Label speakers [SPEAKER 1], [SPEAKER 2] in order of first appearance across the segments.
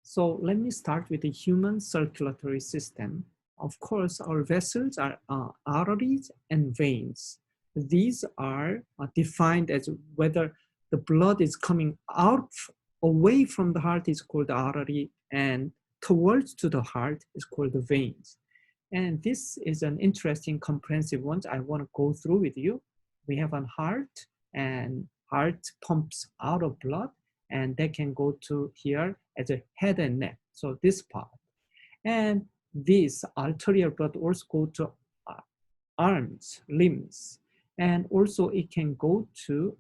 [SPEAKER 1] So let me start with the human circulatory system. Of course, our vessels are arteries and veins. These are defined as whether the blood is coming out away from the heart is called the artery, and towards to the heart is called the veins. And this is an interesting comprehensive one I want to go through with you. We have a heart, and heart pumps out of blood, and they can go to here as a head and neck, so this part. And this arterial blood also go to arms, limbs, and also it can go to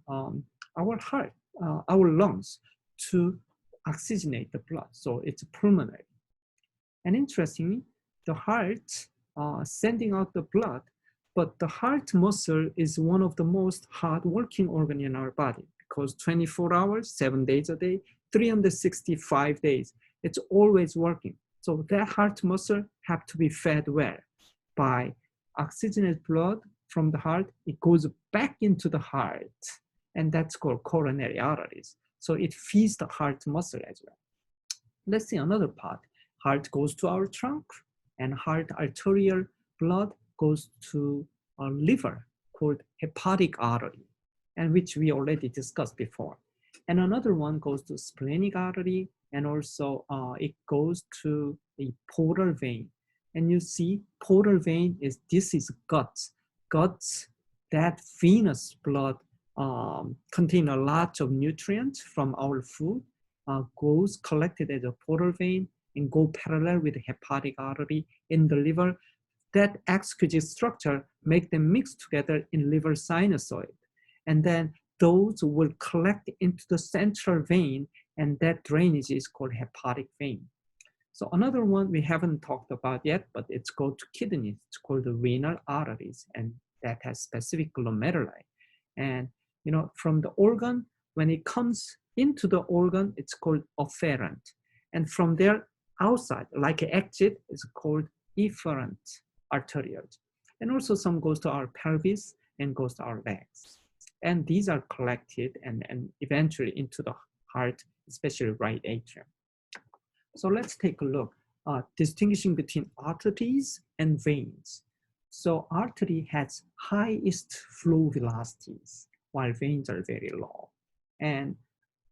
[SPEAKER 1] our heart, our lungs, to oxygenate the blood, so it's pulmonary. And interestingly, the heart sending out the blood, but the heart muscle is one of the most hard-working organ in our body, because 24 hours, 7 days a day, 365 days, it's always working. So that heart muscle have to be fed well by oxygenated blood from the heart. It goes back into the heart, and that's called coronary arteries. So it feeds the heart muscle as well. Let's see another part. Heart goes to our trunk, and heart arterial blood goes to our liver, called hepatic artery, and which we already discussed before. And another one goes to splenic artery, and also it goes to the portal vein. And you see, portal vein is, this is guts. Guts, that venous blood contain a lot of nutrients from our food, goes collected as a portal vein and go parallel with the hepatic artery in the liver. That exquisite structure make them mix together in liver sinusoid. And then those will collect into the central vein, and that drainage is called hepatic vein. So another one we haven't talked about yet, but it's called to kidneys. It's called the renal arteries, and that has specific glomeruli. And you know, from the organ, when it comes into the organ, it's called afferent. And from there outside, like an exit, is called efferent arterioles. And also some goes to our pelvis and goes to our legs. And these are collected and eventually into the heart, especially right atrium. So let's take a look, distinguishing between arteries and veins. So artery has highest flow velocities, while veins are very low. And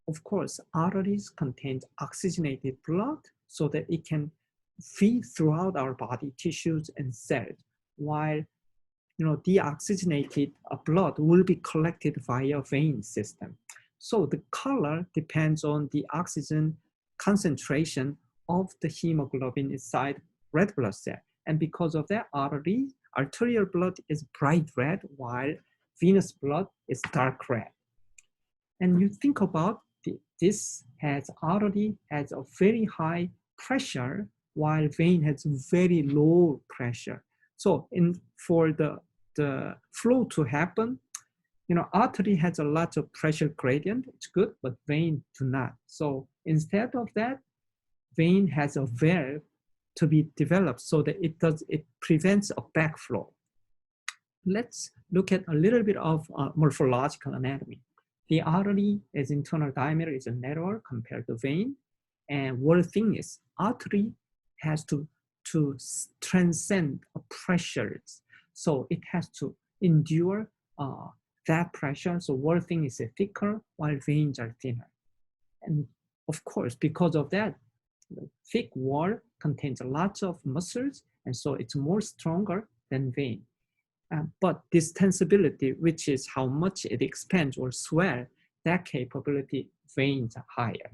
[SPEAKER 1] of course, arteries contain oxygenated blood so that it can feed throughout our body tissues and cells, while deoxygenated blood will be collected via vein system. So the color depends on the oxygen concentration of the hemoglobin inside red blood cell. And because of that, arterial blood is bright red, while venous blood is dark red. And you think about this, has artery has a very high pressure, while vein has very low pressure. So for the flow to happen, artery has a lot of pressure gradient, it's good, but vein do not. So instead of that, vein has a valve to be developed so that it prevents a backflow. Let's look at a little bit of morphological anatomy. The artery as internal diameter is narrower compared to vein. And one thing is, artery has to transcend pressures. So it has to endure that pressure. So one thing is thicker, while veins are thinner. And of course, because of that, the thick wall contains lots of muscles, and so it's more stronger than vein. But distensibility, which is how much it expands or swell, that capability, veins are higher.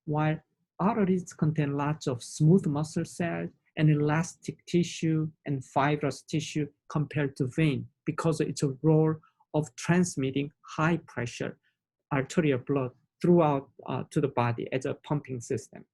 [SPEAKER 1] While arteries contain lots of smooth muscle cells and elastic tissue and fibrous tissue compared to vein, because it's a role of transmitting high pressure arterial blood throughout to the body as a pumping system.